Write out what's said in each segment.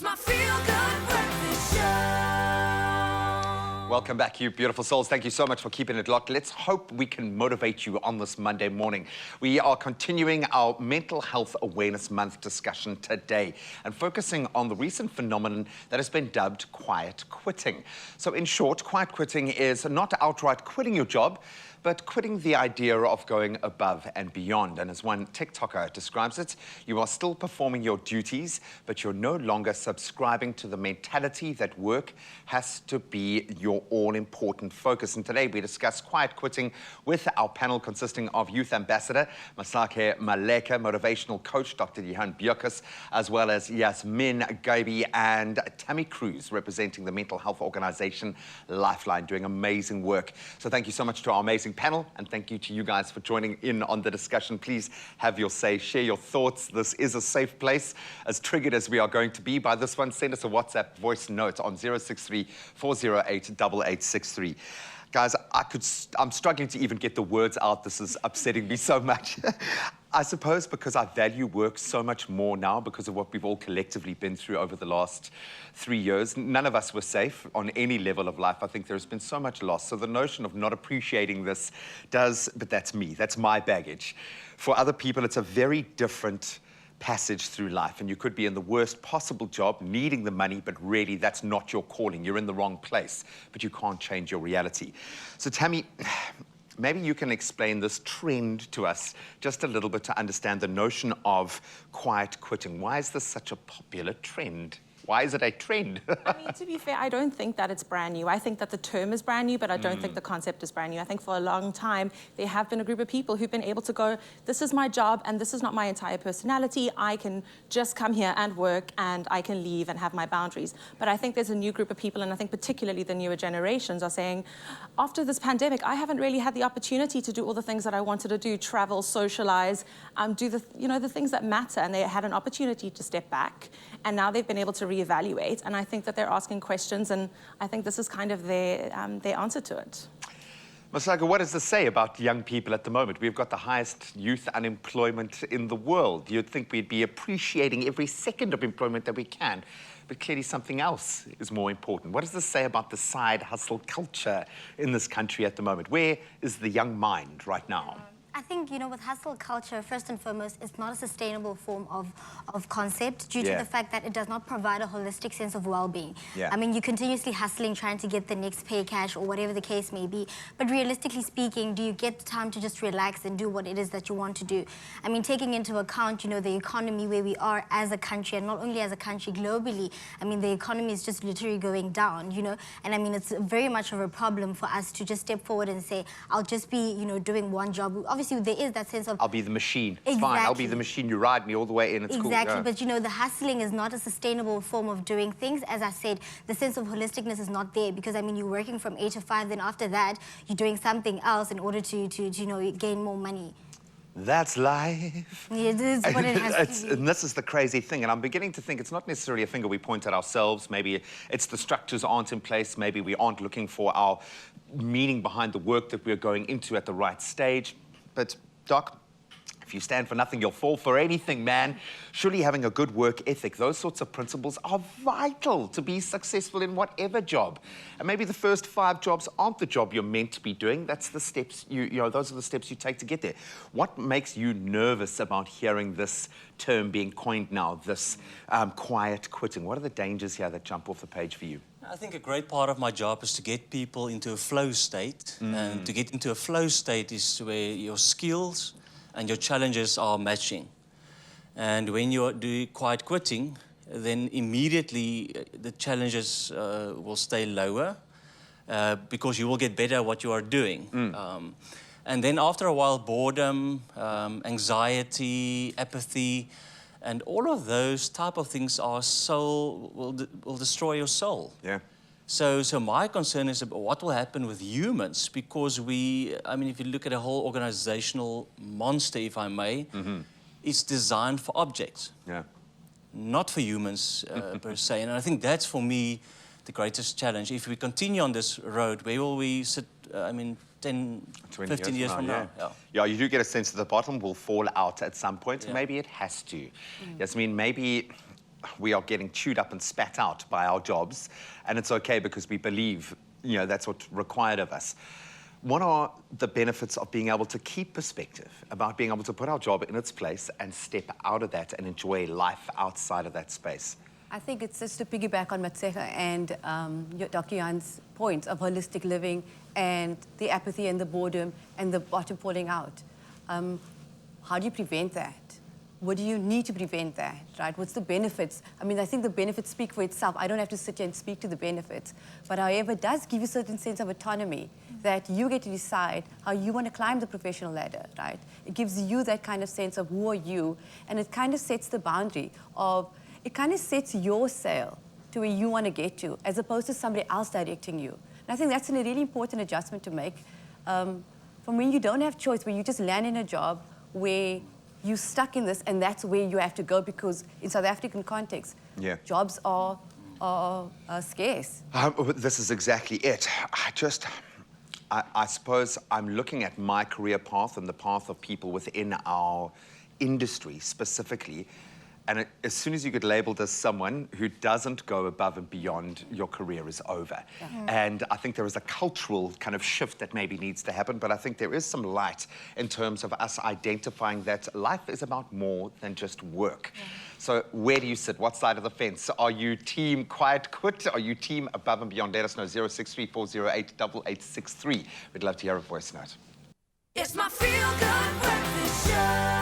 my feel-good breakfast show. Welcome back, you beautiful souls. Thank you so much for keeping it locked. Let's hope we can motivate you on this Monday morning. We are continuing our Mental Health Awareness Month discussion today and focusing on the recent phenomenon that has been dubbed quiet quitting. So in short, quiet quitting is not outright quitting your job, but quitting the idea of going above and beyond. And as one TikToker describes it, you are still performing your duties, but you're no longer subscribing to the mentality that work has to be your all-important focus. And today we discuss quiet quitting with our panel consisting of Youth Ambassador Masake Maleka, Motivational Coach Dr. Johan Bjokas, as well as Yasmin Gaibi and Tammy Cruz, representing the mental health organization Lifeline, doing amazing work. So thank you so much to our amazing panel, and thank you to you guys for joining in on the discussion. Please have your say, share your thoughts. This is a safe place. As triggered as we are going to be by this one, send us a WhatsApp voice note on 063 408 8863. Guys, I'm struggling to even get the words out. This is upsetting me so much. I suppose because I value work so much more now because of what we've all collectively been through over the last 3 years. None of us were safe on any level of life. I think there's been so much loss. So the notion of not appreciating this but that's me, that's my baggage. For other people, it's a very different passage through life, and you could be in the worst possible job, needing the money, but really that's not your calling. You're in the wrong place, but you can't change your reality. So Tammy, maybe you can explain this trend to us just a little bit to understand the notion of quiet quitting. Why is this such a popular trend? Why is it a trend? I mean, to be fair, I don't think that it's brand new. I think that the term is brand new, but I don't think the concept is brand new. I think for a long time, there have been a group of people who've been able to go, this is my job and this is not my entire personality. I can just come here and work and I can leave and have my boundaries. But I think there's a new group of people, and I think particularly the newer generations are saying, after this pandemic, I haven't really had the opportunity to do all the things that I wanted to do, travel, socialize, do the things that matter. And they had an opportunity to step back, and now they've been able to reevaluate, and I think that they're asking questions, and I think this is kind of their answer to it. Masaka, what does this say about young people at the moment? We've got the highest youth unemployment in the world. You'd think we'd be appreciating every second of employment that we can, but clearly something else is more important. What does this say about the side hustle culture in this country at the moment? Where is the young mind right now? I think, with hustle culture, first and foremost, it's not a sustainable form of concept due to the fact that it does not provide a holistic sense of well-being. I mean, you're continuously hustling, trying to get the next pay cash or whatever the case may be. But realistically speaking, do you get time to just relax and do what it is that you want to do? I mean, taking into account, the economy where we are as a country, and not only as a country, globally, I mean, the economy is just literally going down, And I mean, it's very much of a problem for us to just step forward and say, I'll just be, doing one job. Obviously, there is that sense of... I'll be the machine. It's fine. I'll be the machine. You ride me all the way in. It's cool. Exactly. But, the hustling is not a sustainable form of doing things. As I said, the sense of holisticness is not there because, I mean, you're working from 8 to 5. Then after that, you're doing something else in order to gain more money. That's life. Yeah, this is what it has to be. And this is the crazy thing. And I'm beginning to think it's not necessarily a finger we point at ourselves. Maybe it's the structures aren't in place. Maybe we aren't looking for our meaning behind the work that we're going into at the right stage. But, Doc, if you stand for nothing, you'll fall for anything, man. Surely having a good work ethic, those sorts of principles are vital to be successful in whatever job. And maybe the first 5 jobs aren't the job you're meant to be doing. That's the steps, those are the steps you take to get there. What makes you nervous about hearing this term being coined now, this quiet quitting? What are the dangers here that jump off the page for you? I think a great part of my job is to get people into a flow state. And to get into a flow state is where your skills and your challenges are matching. And when you do quiet quitting, then immediately the challenges will stay lower because you will get better at what you are doing. And then after a while, boredom, anxiety, apathy, and all of those type of things will destroy your soul. Yeah. So my concern is about what will happen with humans, because I mean, if you look at a whole organizational monster, if I may, it's designed for objects, not for humans per se. And I think that's, for me, the greatest challenge. If we continue on this road, where will we sit, 10, 15 years from now? Yeah, you do get a sense that the bottom will fall out at some point. Maybe it has to. Yasmin, maybe we are getting chewed up and spat out by our jobs, and it's okay because we believe, you know, that's what's required of us. What are the benefits of being able to keep perspective, about being able to put our job in its place and step out of that and enjoy life outside of that space? I think it's just to piggyback on Matsecha and Dr. Jan's point of holistic living and the apathy and the boredom and the bottom falling out. How do you prevent that? What do you need to prevent that, right? What's the benefits? I mean, I think the benefits speak for itself. I don't have to sit here and speak to the benefits. But however, it does give you a certain sense of autonomy that you get to decide how you want to climb the professional ladder, right? It gives you that kind of sense of who are you, and it kind of sets the boundary of, it kind of sets your sail to where you want to get to, as opposed to somebody else directing you. And I think that's a really important adjustment to make from when you don't have choice, where you just land in a job where you're stuck in this, and that's where you have to go, because in South African context, jobs are scarce. This is exactly it. I suppose I'm looking at my career path and the path of people within our industry specifically, and as soon as you get labelled as someone who doesn't go above and beyond, your career is over. And I think there is a cultural kind of shift that maybe needs to happen, but I think there is some light in terms of us identifying that life is about more than just work. So where do you sit? What side of the fence? Are you team quiet quit? Are you team above and beyond? Let us know, 0634088863. We'd love to hear a voice note. It's my feel-good breakfast show.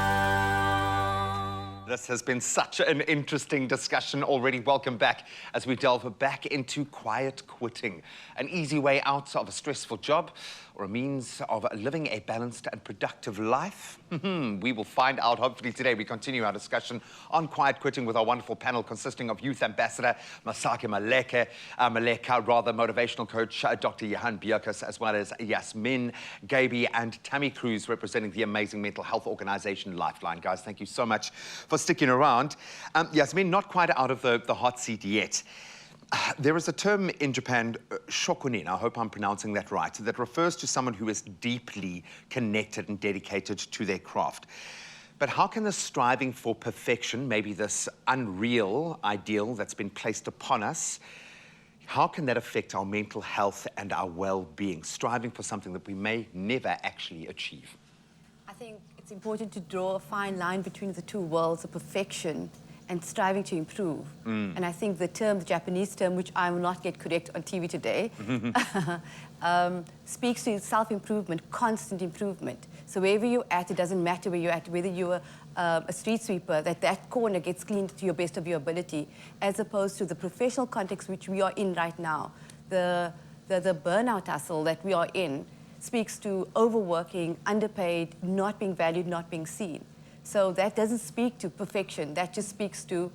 This has been such an interesting discussion already. Welcome back as we delve back into quiet quitting, an easy way out of a stressful job or a means of living a balanced and productive life. We will find out hopefully today. We continue our discussion on quiet quitting with our wonderful panel consisting of Youth Ambassador Masaki Maleka, motivational coach Dr. Johan Bierkus, as well as Yasmin Gaby and Tammy Cruz, representing the amazing mental health organization Lifeline. Guys, thank you so much for sticking around. Yasmin, not quite out of the hot seat yet. There is a term in Japan, shokunin, I hope I'm pronouncing that right, that refers to someone who is deeply connected and dedicated to their craft. But how can the striving for perfection, maybe this unreal ideal that's been placed upon us, how can that affect our mental health and our well-being, striving for something that we may never actually achieve? I think it's important to draw a fine line between the two worlds of perfection and striving to improve. And I think the Japanese term, which I will not get correct on TV today, speaks to self-improvement, constant improvement. So wherever you're at, it doesn't matter where you're at, whether you're a street sweeper, that corner gets cleaned to your best of your ability, as opposed to the professional context which we are in right now. The burnout hustle that we are in speaks to overworking, underpaid, not being valued, not being seen. So that doesn't speak to perfection. That just speaks to,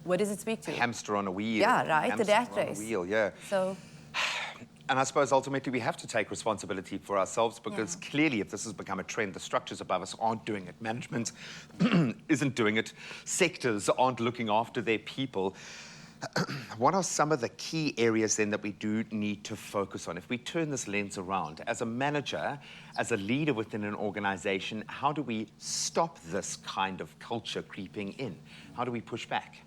what does it speak to? Hamster on a wheel. Yeah, right, the rat Hamster on a race. wheel, yeah. So, and I suppose ultimately we have to take responsibility for ourselves, because clearly if this has become a trend, the structures above us aren't doing it. Management isn't doing it. Sectors aren't looking after their people. What are some of the key areas then that we do need to focus on? If we turn this lens around, as a manager, as a leader within an organization, how do we stop this kind of culture creeping in? How do we push back?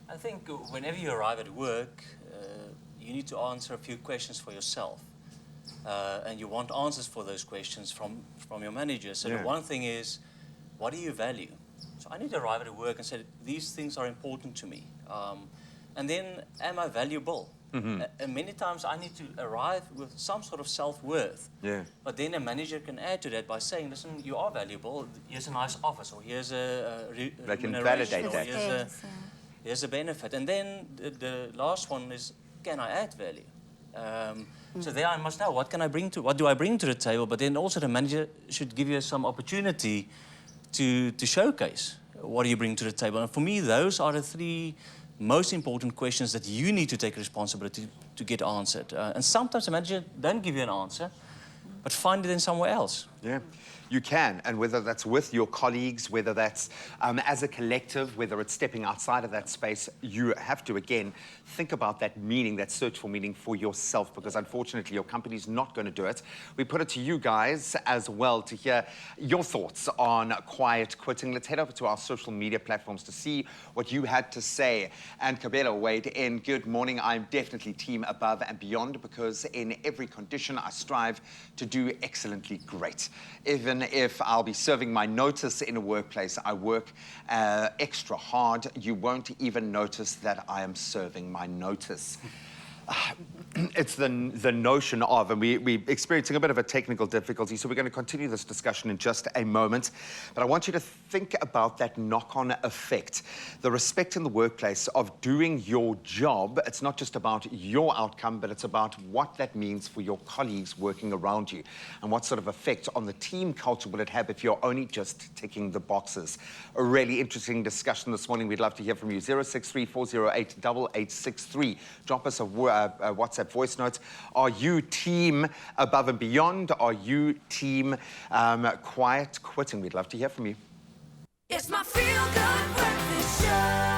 I think whenever you arrive at work, you need to answer a few questions for yourself. And you want answers for those questions from your manager. So the one thing is, what do you value? So I need to arrive at work and say, these things are important to me. And then, am I valuable? And many times I need to arrive with some sort of self-worth. But then a manager can add to that by saying, listen, you are valuable. Here's a nice office, or here's a They can validate or that. here's a benefit. And then the last one is, can I add value? So there I must know, what do I bring to the table? But then also the manager should give you some opportunity to showcase what do you bring to the table. And for me, those are the three most important questions that you need to take responsibility to get answered. And sometimes the manager don't give you an answer, but find it in somewhere else. Yeah, you can, and whether that's with your colleagues, whether that's as a collective, whether it's stepping outside of that space, you have to, again, think about that meaning, that search for meaning for yourself, because unfortunately your company's not going to do it. We put it to you guys as well to hear your thoughts on quiet quitting. Let's head over to our social media platforms to see what you had to say. And Kabelo weighed in. Good morning. I'm definitely team above and beyond, because in every condition I strive to do excellently great. Even if I'll be serving my notice in a workplace, I work extra hard. You won't even notice that I am serving my notice. It's the notion of, and we're experiencing a bit of a technical difficulty, so we're going to continue this discussion in just a moment. But I want you to think about that knock-on effect, the respect in the workplace of doing your job. It's not just about your outcome, but it's about what that means for your colleagues working around you, and what sort of effect on the team culture will it have if you're only just ticking the boxes. A really interesting discussion this morning. We'd love to hear from you. 063-408-8863. Drop us a WhatsApp voice notes. Are you team above and beyond? Are you team quiet quitting? We'd love to hear from you. It's my feel-good breakfast show.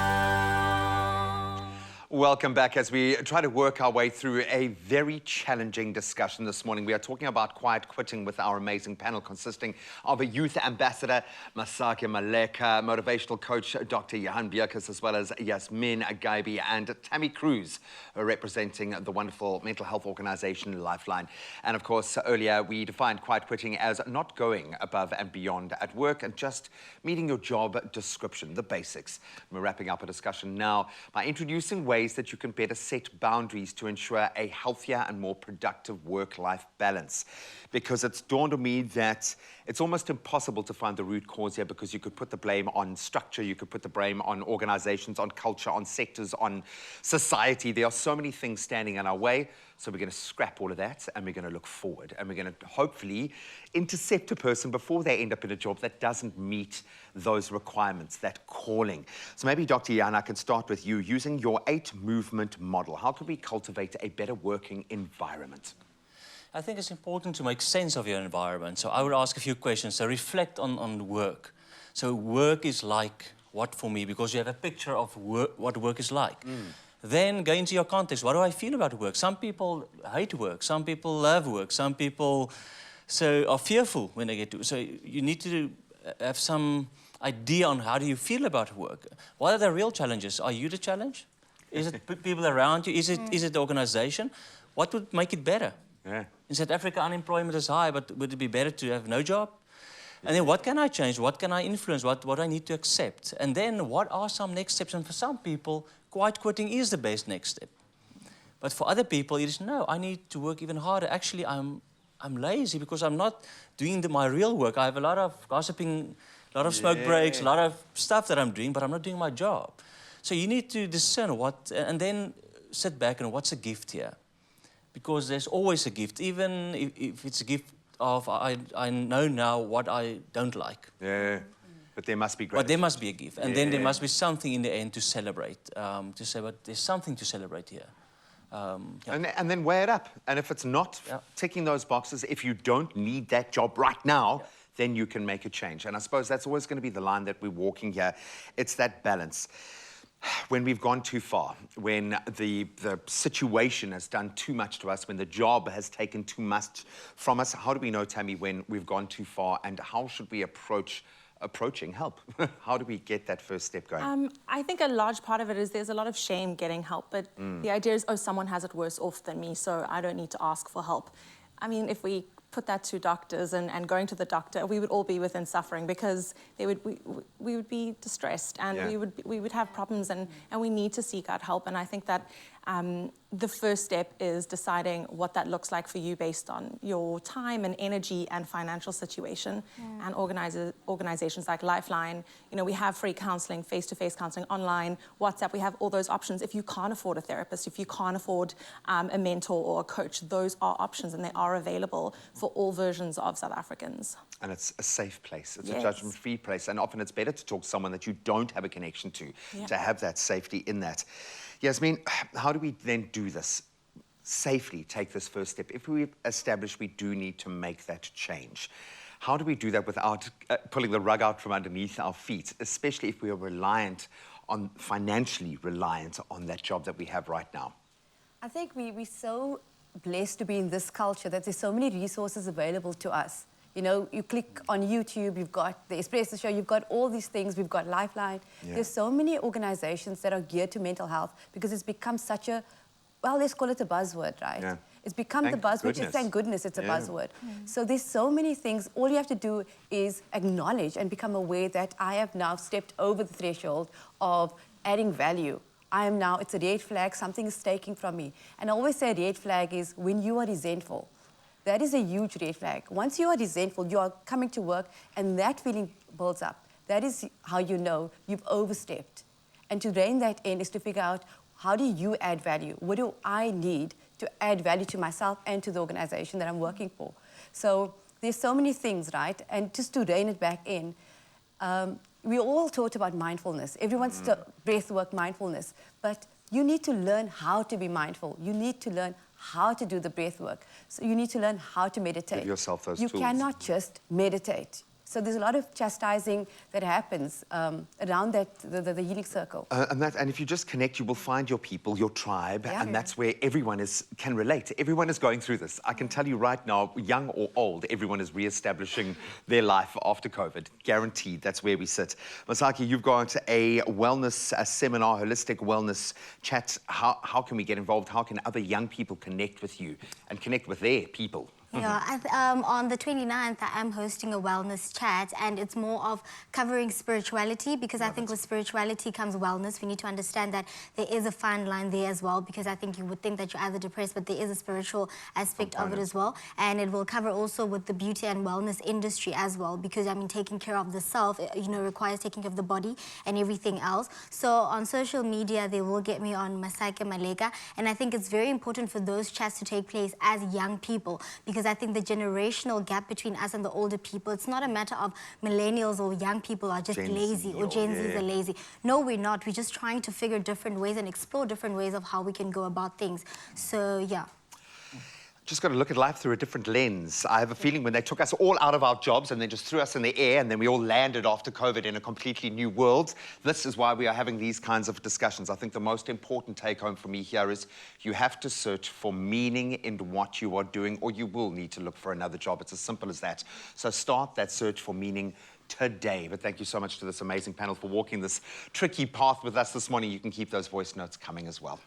Welcome back as we try to work our way through a very challenging discussion this morning. We are talking about quiet quitting with our amazing panel consisting of a youth ambassador, Masake Maleka, motivational coach, Dr. Johan Bierkes, as well as Yasmin Agaibi and Tammy Cruz, representing the wonderful mental health organization Lifeline. And of course, earlier we defined quiet quitting as not going above and beyond at work and just meeting your job description, the basics. We're wrapping up a discussion now by introducing ways that you can better set boundaries to ensure a healthier and more productive work-life balance. Because it's dawned on me that it's almost impossible to find the root cause here, because you could put the blame on structure, you could put the blame on organizations, on culture, on sectors, on society. There are so many things standing in our way. So we're going to scrap all of that and we're going to look forward, and we're going to hopefully intercept a person before they end up in a job that doesn't meet those requirements, that calling. So maybe Dr. Jan, I can start with you. Using your 8-movement model, how can we cultivate a better working environment? I think it's important to make sense of your environment. So I would ask a few questions. So reflect on work. So work is like what for me? Because you have a picture of work, what work is like. Then go into your context. What do I feel about work? Some people hate work. Some people love work. Some people are fearful when they get to. So you need to have some idea on how do you feel about work. What are the real challenges? Are you the challenge? Is it people around you? Is it the organization? What would make it better? Yeah. In South Africa, unemployment is high, but would it be better to have no job? And then what can I change? What can I influence? What I need to accept? And then what are some next steps? And for some people, quiet quitting is the best next step. But for other people, it is, no, I need to work even harder. Actually, I'm lazy because I'm not doing my real work. I have a lot of gossiping, a lot of smoke breaks, a lot of stuff that I'm doing, but I'm not doing my job. So you need to discern what, and then sit back and what's a gift here? Because there's always a gift, even if it's a gift of I know now what I don't like. Yeah, but there must be But there must be a gift, and then there must be something in the end to celebrate. To say, but there's something to celebrate here. And then weigh it up. And if it's not ticking those boxes, if you don't need that job right now, then you can make a change. And I suppose that's always going to be the line that we're walking here. It's that balance. When we've gone too far, when the situation has done too much to us, when the job has taken too much from us, how do we know, Tammy, when we've gone too far, and how should we approaching help? How do we get that first step going? I think a large part of it is there's a lot of shame getting help, but the idea is, oh, someone has it worse off than me, so I don't need to ask for help. I mean, if we put that to doctors and going to the doctor, we would all be within suffering, because we would be distressed, and we would have problems, and we need to seek out help. And I think that the first step is deciding what that looks like for you based on your time and energy and financial situation. And organizations like Lifeline, you know, we have free counseling, face-to-face counseling, online, WhatsApp. We have all those options. If you can't afford a therapist, if you can't afford a mentor or a coach, those are options, and they are available for all versions of South Africans. And it's a safe place. It's a judgment-free place. And often it's better to talk to someone that you don't have a connection to have that safety in that. Yasmin, how do we then do this safely, take this first step? If we establish we do need to make that change, How do we do that without pulling the rug out from underneath our feet, especially if we are financially reliant on that job that we have right now? I think we're so blessed to be in this culture that there's so many resources available to us. You know, you click on YouTube, you've got the Expresso show, you've got all these things, we've got Lifeline. Yeah. There's so many organizations that are geared to mental health because it's become such a, well, let's call it a buzzword, right? Yeah. It's become the buzzword, thank goodness it's a buzzword. So there's so many things, all you have to do is acknowledge and become aware that I have now stepped over the threshold of adding value. I am now, it's a red flag, something is taking from me. And I always say a red flag is when you are resentful. That is a huge red flag. Once you are resentful, you are coming to work and that feeling builds up. That is how you know you've overstepped. And to rein that in is to figure out, how do you add value? What do I need to add value to myself and to the organization that I'm working for? So there's so many things, right? And just to rein it back in, we all taught about mindfulness. Everyone's breath work, mindfulness. But you need to learn how to be mindful. You need to learn how to do the breath work. So you need to learn how to meditate. Give yourself those tools. You cannot just meditate. So there's a lot of chastising that happens around that, the healing circle. And if you just connect, you will find your people, your tribe, and that's where everyone can relate. Everyone is going through this. I can tell you right now, young or old, everyone is re-establishing their life after COVID. Guaranteed, that's where we sit. Masaki, you've gone to a wellness seminar, holistic wellness chat. How can we get involved? How can other young people connect with you and connect with their people? Yeah, on the 29th, I am hosting a wellness chat, and it's more of covering spirituality, because I think with spirituality comes wellness. We need to understand that there is a fine line there as well, because I think you would think that you're either depressed, but there is a spiritual aspect of it as well. And it will cover also with the beauty and wellness industry as well, because, I mean, taking care of the self, you know, requires taking care of the body and everything else. So on social media, they will get me on Masaki Malega, and I think it's very important for those chats to take place as young people, because I think the generational gap between us and the older people, it's not a matter of millennials or young people are just lazy or Gen Zs are lazy. No, we're not. We're just trying to figure different ways and explore different ways of how we can go about things. So, yeah. Just got to look at life through a different lens. I have a feeling when they took us all out of our jobs and then just threw us in the air and then we all landed after COVID in a completely new world, this is why we are having these kinds of discussions. I think the most important take home for me here is you have to search for meaning in what you are doing, or you will need to look for another job. It's as simple as that. So start that search for meaning today. But thank you so much to this amazing panel for walking this tricky path with us this morning. You can keep those voice notes coming as well.